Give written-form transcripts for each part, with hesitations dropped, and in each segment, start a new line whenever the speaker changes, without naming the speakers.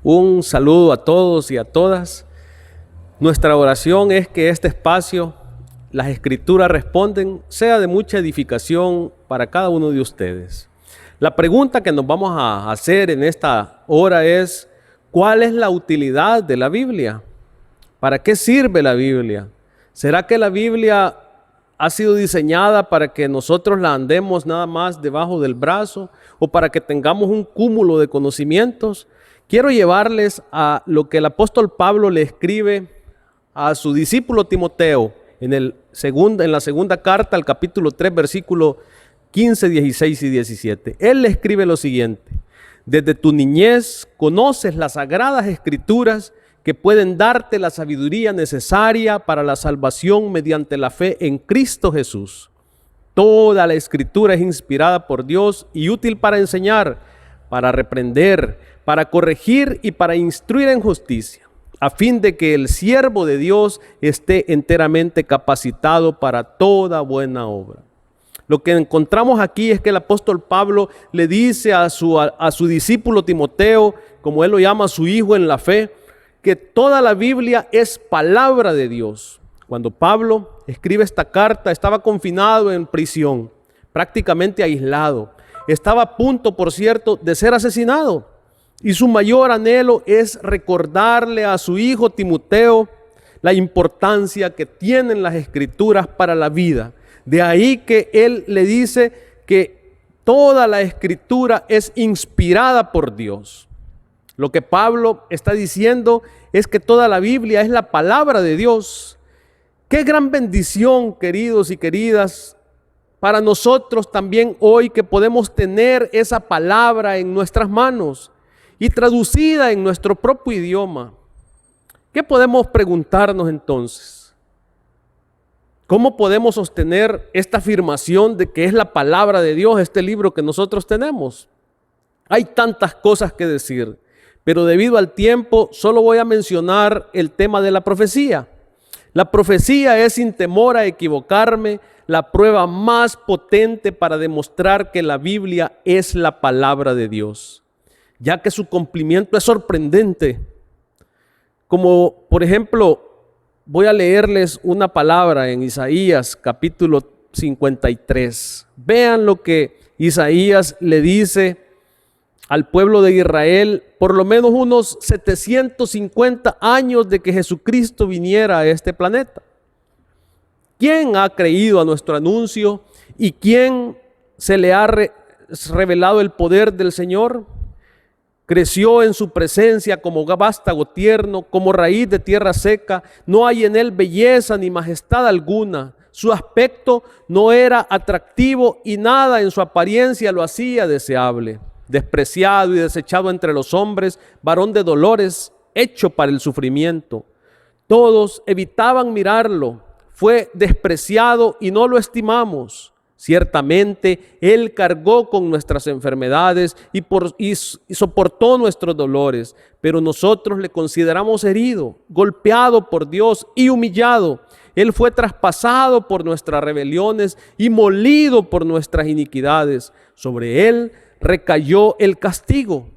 Un saludo a todos y a todas. Nuestra oración es que este espacio, las Escrituras responden, sea de mucha edificación para cada uno de ustedes. La pregunta que nos vamos a hacer en esta hora es: ¿cuál es la utilidad de la Biblia? ¿Para qué sirve la Biblia? ¿Será que la Biblia ha sido diseñada para que nosotros la andemos nada más debajo del brazo o para que tengamos un cúmulo de conocimientos? Quiero llevarles a lo que el apóstol Pablo le escribe a su discípulo Timoteo en la segunda carta, al capítulo 3, versículo 15, 16 y 17. Él le escribe lo siguiente: desde tu niñez conoces las sagradas escrituras que pueden darte la sabiduría necesaria para la salvación mediante la fe en Cristo Jesús. Toda la escritura es inspirada por Dios y útil para enseñar, para reprender, para corregir y para instruir en justicia, a fin de que el siervo de Dios esté enteramente capacitado para toda buena obra. Lo que encontramos aquí es que el apóstol Pablo le dice a su discípulo Timoteo, como él lo llama, su hijo en la fe, que toda la Biblia es palabra de Dios. Cuando Pablo escribe esta carta, estaba confinado en prisión, prácticamente aislado. Estaba a punto, por cierto, de ser asesinado. Y su mayor anhelo es recordarle a su hijo Timoteo la importancia que tienen las Escrituras para la vida. De ahí que él le dice que toda la Escritura es inspirada por Dios. Lo que Pablo está diciendo es que toda la Biblia es la palabra de Dios. Qué gran bendición, queridos y queridas, para nosotros también hoy, que podemos tener esa palabra en nuestras manos y traducida en nuestro propio idioma. ¿Qué podemos preguntarnos entonces? ¿Cómo podemos sostener esta afirmación de que es la palabra de Dios, este libro que nosotros tenemos? Hay tantas cosas que decir, pero debido al tiempo solo voy a mencionar el tema de la profecía. La profecía es, sin temor a equivocarme, la prueba más potente para demostrar que la Biblia es la palabra de Dios, ya que su cumplimiento es sorprendente. Como por ejemplo, voy a leerles una palabra en Isaías capítulo 53. Vean lo que Isaías le dice al pueblo de Israel, por lo menos unos 750 años de que Jesucristo viniera a este planeta. ¿Quién ha creído a nuestro anuncio y quién se le ha revelado el poder del Señor? Creció en su presencia como vástago tierno, como raíz de tierra seca. No hay en él belleza ni majestad alguna. Su aspecto no era atractivo y nada en su apariencia lo hacía deseable. Despreciado y desechado entre los hombres, varón de dolores, hecho para el sufrimiento. Todos evitaban mirarlo. Fue despreciado y no lo estimamos. Ciertamente, Él cargó con nuestras enfermedades y soportó nuestros dolores, pero nosotros le consideramos herido, golpeado por Dios y humillado. Él fue traspasado por nuestras rebeliones y molido por nuestras iniquidades. Sobre Él recayó el castigo,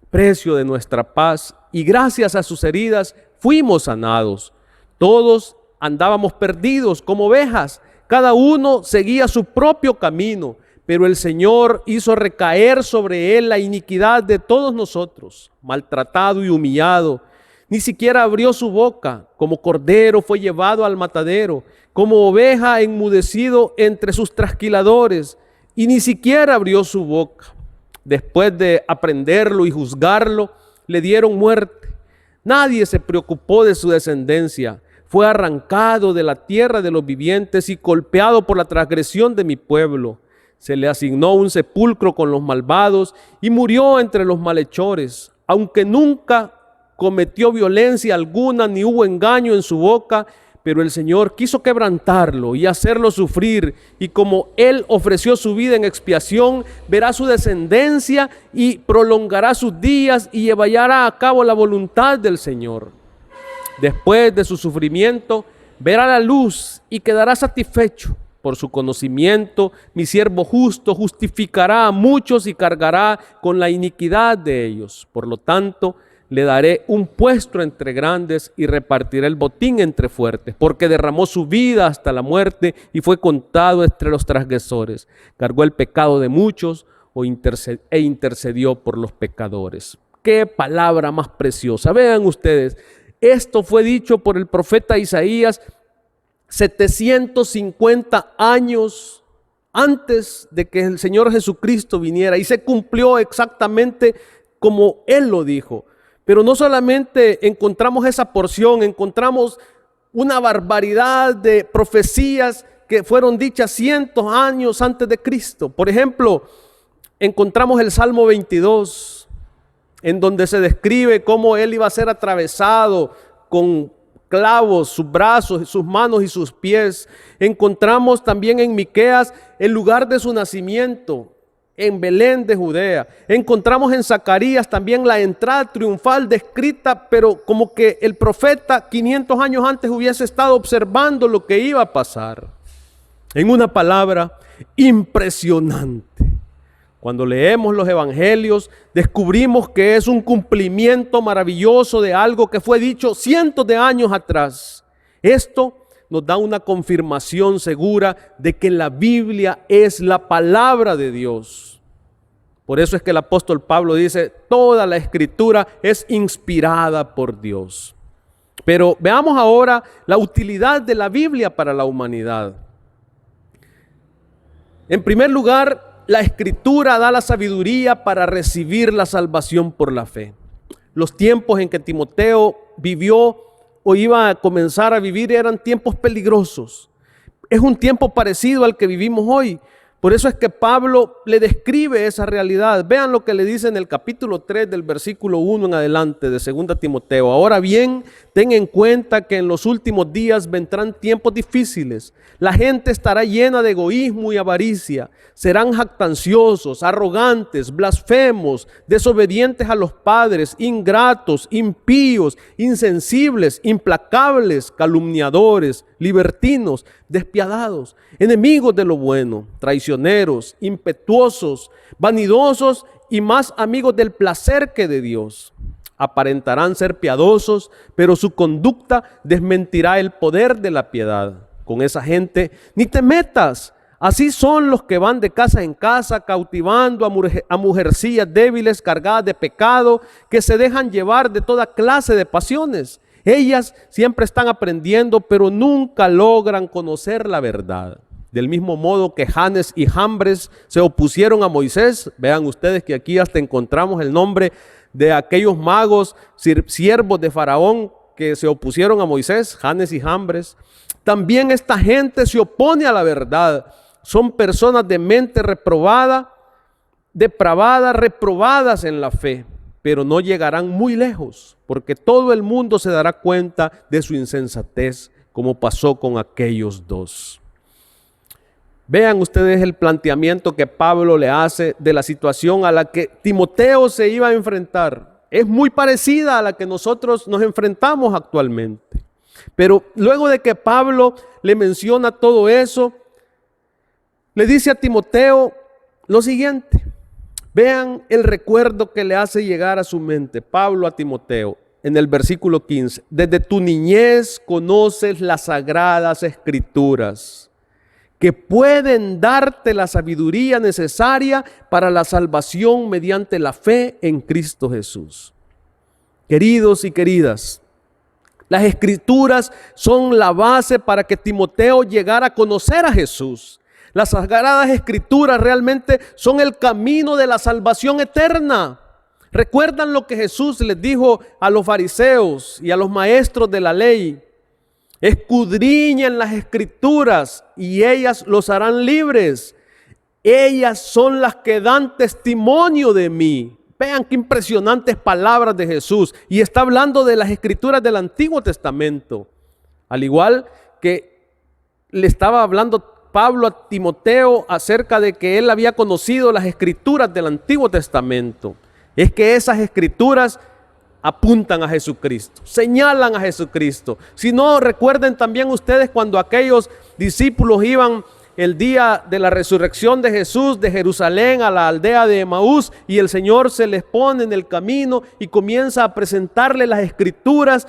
precio de nuestra paz, y gracias a sus heridas fuimos sanados. Todos andábamos perdidos como ovejas, cada uno seguía su propio camino, pero el Señor hizo recaer sobre él la iniquidad de todos nosotros. Maltratado y humillado, ni siquiera abrió su boca. Como cordero fue llevado al matadero, como oveja enmudecido entre sus trasquiladores, y ni siquiera abrió su boca. Después de aprenderlo y juzgarlo, le dieron muerte. Nadie se preocupó de su descendencia. Fue arrancado de la tierra de los vivientes y golpeado por la transgresión de mi pueblo. Se le asignó un sepulcro con los malvados y murió entre los malhechores. Aunque nunca cometió violencia alguna ni hubo engaño en su boca, pero el Señor quiso quebrantarlo y hacerlo sufrir, y como Él ofreció su vida en expiación, verá su descendencia y prolongará sus días y llevará a cabo la voluntad del Señor. Después de su sufrimiento, verá la luz y quedará satisfecho. Por su conocimiento, mi siervo justo justificará a muchos y cargará con la iniquidad de ellos. Por lo tanto, le daré un puesto entre grandes y repartiré el botín entre fuertes, porque derramó su vida hasta la muerte y fue contado entre los transgresores. Cargó el pecado de muchos e intercedió por los pecadores. Qué palabra más preciosa. Vean ustedes, esto fue dicho por el profeta Isaías 750 años antes de que el Señor Jesucristo viniera, y se cumplió exactamente como Él lo dijo. Pero no solamente encontramos esa porción, encontramos una barbaridad de profecías que fueron dichas cientos de años antes de Cristo. Por ejemplo, encontramos el Salmo 22, en donde se describe cómo Él iba a ser atravesado con clavos, sus brazos, sus manos y sus pies. Encontramos también en Miqueas el lugar de su nacimiento, en Belén de Judea. Encontramos en Zacarías también la entrada triunfal descrita, pero como que el profeta 500 años antes hubiese estado observando lo que iba a pasar. En una palabra, impresionante. Cuando leemos los evangelios, descubrimos que es un cumplimiento maravilloso de algo que fue dicho cientos de años atrás. Esto nos da una confirmación segura de que la Biblia es la palabra de Dios. Por eso es que el apóstol Pablo dice, toda la escritura es inspirada por Dios. Pero veamos ahora la utilidad de la Biblia para la humanidad. En primer lugar, la escritura da la sabiduría para recibir la salvación por la fe. Los tiempos en que Timoteo vivió o iba a comenzar a vivir eran tiempos peligrosos. Es un tiempo parecido al que vivimos hoy. Por eso es que Pablo le describe esa realidad. Vean lo que le dice en el capítulo 3 del versículo 1 en adelante de 2 Timoteo. Ahora bien, ten en cuenta que en los últimos días vendrán tiempos difíciles. La gente estará llena de egoísmo y avaricia. Serán jactanciosos, arrogantes, blasfemos, desobedientes a los padres, ingratos, impíos, insensibles, implacables, calumniadores, libertinos, despiadados, enemigos de lo bueno, traicioneros, impetuosos, vanidosos y más amigos del placer que de Dios. Aparentarán ser piadosos, pero su conducta desmentirá el poder de la piedad. Con esa gente ni te metas. Así son los que van de casa en casa cautivando a mujercillas débiles cargadas de pecado, que se dejan llevar de toda clase de pasiones. Ellas siempre están aprendiendo, pero nunca logran conocer la verdad. Del mismo modo que Janes y Jambres se opusieron a Moisés, vean ustedes que aquí hasta encontramos el nombre de aquellos magos, siervos de Faraón que se opusieron a Moisés, Janes y Jambres. También esta gente se opone a la verdad. Son personas de mente reprobada, depravada, reprobadas en la fe, pero no llegarán muy lejos, porque todo el mundo se dará cuenta de su insensatez, como pasó con aquellos dos. Vean ustedes el planteamiento que Pablo le hace de la situación a la que Timoteo se iba a enfrentar. Es muy parecida a la que nosotros nos enfrentamos actualmente. Pero luego de que Pablo le menciona todo eso, le dice a Timoteo lo siguiente. Vean el recuerdo que le hace llegar a su mente Pablo a Timoteo en el versículo 15. Desde tu niñez conoces las sagradas escrituras, que pueden darte la sabiduría necesaria para la salvación mediante la fe en Cristo Jesús. Queridos y queridas, las escrituras son la base para que Timoteo llegara a conocer a Jesús. Las sagradas escrituras realmente son el camino de la salvación eterna. ¿Recuerdan lo que Jesús les dijo a los fariseos y a los maestros de la ley? Escudriñen las escrituras y ellas los harán libres. Ellas son las que dan testimonio de mí. Vean qué impresionantes palabras de Jesús. Y está hablando de las escrituras del Antiguo Testamento. Al igual que le estaba hablando Pablo a Timoteo acerca de que él había conocido las escrituras del Antiguo Testamento. Es que esas escrituras apuntan a Jesucristo, señalan a Jesucristo. Si no, recuerden también ustedes cuando aquellos discípulos iban el día de la resurrección de Jesús de Jerusalén a la aldea de Emaús, y el Señor se les pone en el camino y comienza a presentarle las escrituras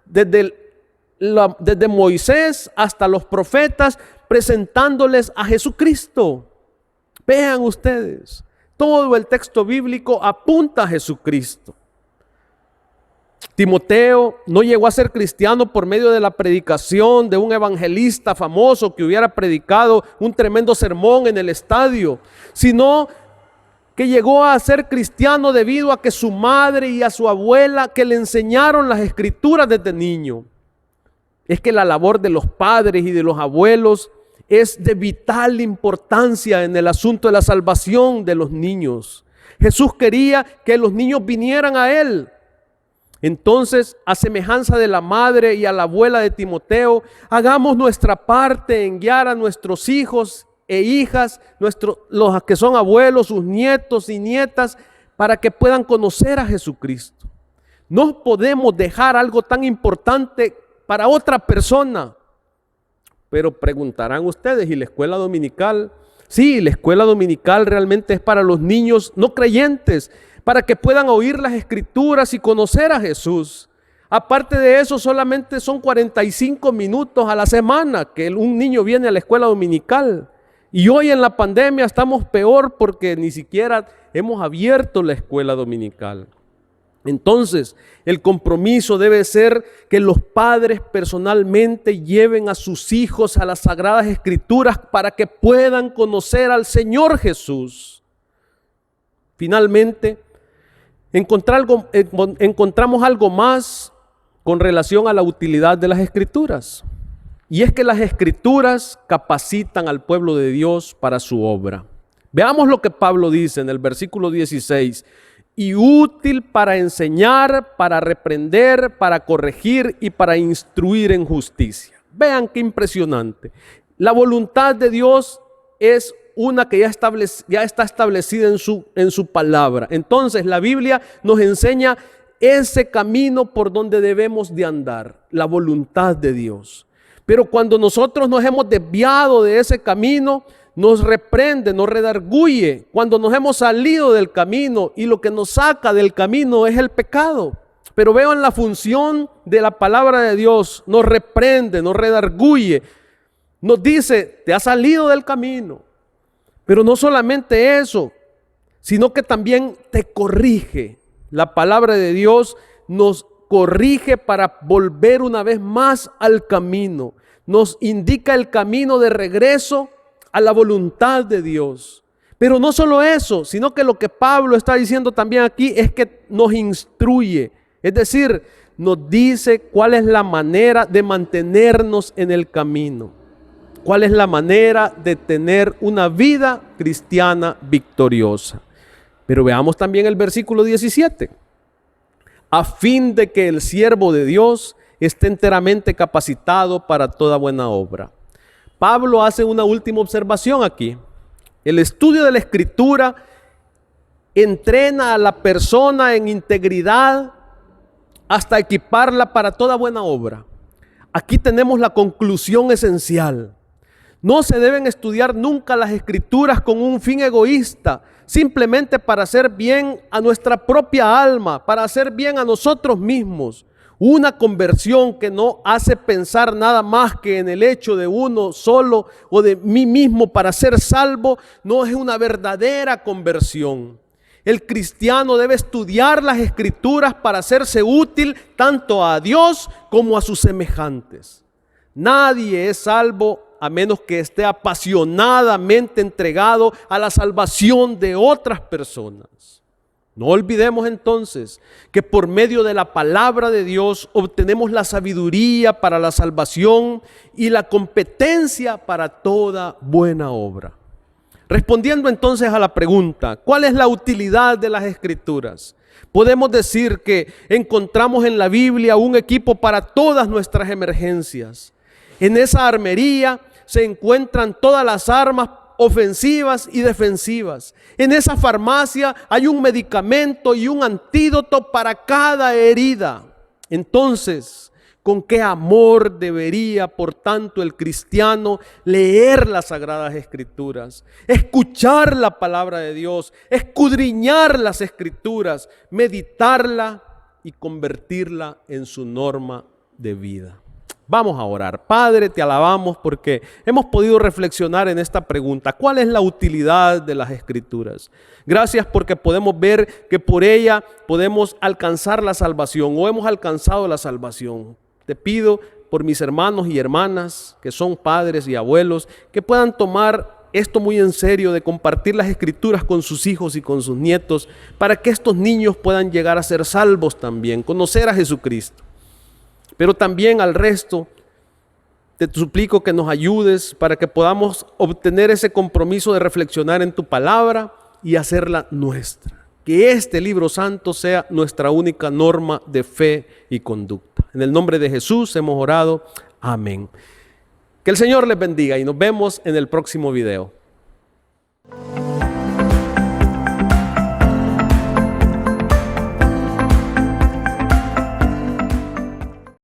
desde Moisés hasta los profetas, presentándoles a Jesucristo. Vean ustedes, todo el texto bíblico apunta a Jesucristo. Timoteo no llegó a ser cristiano por medio de la predicación de un evangelista famoso que hubiera predicado un tremendo sermón en el estadio, sino que llegó a ser cristiano debido a que su madre y a su abuela que le enseñaron las escrituras desde niño. Es que la labor de los padres y de los abuelos es de vital importancia en el asunto de la salvación de los niños. Jesús quería que los niños vinieran a Él. Entonces, a semejanza de la madre y a la abuela de Timoteo, hagamos nuestra parte en guiar a nuestros hijos e hijas, los que son abuelos, sus nietos y nietas, para que puedan conocer a Jesucristo. No podemos dejar algo tan importante para otra persona. Pero preguntarán ustedes, ¿y la escuela dominical? Sí, la escuela dominical realmente es para los niños no creyentes, para que puedan oír las escrituras y conocer a Jesús. Aparte de eso, solamente son 45 minutos a la semana que un niño viene a la escuela dominical. Y hoy en la pandemia estamos peor porque ni siquiera hemos abierto la escuela dominical. Entonces, el compromiso debe ser que los padres personalmente lleven a sus hijos a las Sagradas Escrituras para que puedan conocer al Señor Jesús. Finalmente, encontramos algo más con relación a la utilidad de las Escrituras. Y es que las Escrituras capacitan al pueblo de Dios para su obra. Veamos lo que Pablo dice en el versículo 16. Y útil para enseñar, para reprender, para corregir y para instruir en justicia. Vean qué impresionante. La voluntad de Dios es una que ya está establecida en su palabra. Entonces la Biblia nos enseña ese camino por donde debemos de andar, la voluntad de Dios. Pero cuando nosotros nos hemos desviado de ese camino, nos reprende, nos redarguye cuando nos hemos salido del camino, y lo que nos saca del camino es el pecado. Pero vean la función de la palabra de Dios: nos reprende, nos redarguye, nos dice, te has salido del camino. Pero no solamente eso, sino que también te corrige. La palabra de Dios nos corrige para volver una vez más al camino. Nos indica el camino de regreso a la voluntad de Dios. Pero no solo eso, sino que lo que Pablo está diciendo también aquí es que nos instruye. Es decir, nos dice cuál es la manera de mantenernos en el camino. Cuál es la manera de tener una vida cristiana victoriosa. Pero veamos también el versículo 17. A fin de que el siervo de Dios esté enteramente capacitado para toda buena obra. Pablo hace una última observación aquí. El estudio de la Escritura entrena a la persona en integridad hasta equiparla para toda buena obra. Aquí tenemos la conclusión esencial. No se deben estudiar nunca las Escrituras con un fin egoísta, simplemente para hacer bien a nuestra propia alma, para hacer bien a nosotros mismos. Una conversión que no hace pensar nada más que en el hecho de uno solo o de mí mismo para ser salvo, no es una verdadera conversión. El cristiano debe estudiar las Escrituras para hacerse útil tanto a Dios como a sus semejantes. Nadie es salvo a menos que esté apasionadamente entregado a la salvación de otras personas. No olvidemos entonces que por medio de la palabra de Dios obtenemos la sabiduría para la salvación y la competencia para toda buena obra. Respondiendo entonces a la pregunta, ¿cuál es la utilidad de las Escrituras? Podemos decir que encontramos en la Biblia un equipo para todas nuestras emergencias. En esa armería se encuentran todas las armas ofensivas y defensivas. En esa farmacia hay un medicamento y un antídoto para cada herida. Entonces, Con qué amor debería, por tanto, el cristiano leer las Sagradas Escrituras, escuchar la palabra de Dios, escudriñar las Escrituras, meditarla y convertirla en su norma de vida. Vamos a orar. Padre, te alabamos porque hemos podido reflexionar en esta pregunta. ¿Cuál es la utilidad de las Escrituras? Gracias porque podemos ver que por ella podemos alcanzar la salvación o hemos alcanzado la salvación. Te pido por mis hermanos y hermanas que son padres y abuelos que puedan tomar esto muy en serio de compartir las Escrituras con sus hijos y con sus nietos para que estos niños puedan llegar a ser salvos también, conocer a Jesucristo. Pero también al resto, te suplico que nos ayudes para que podamos obtener ese compromiso de reflexionar en tu palabra y hacerla nuestra. Que este libro santo sea nuestra única norma de fe y conducta. En el nombre de Jesús hemos orado. Amén. Que el Señor les bendiga y nos vemos en el próximo video.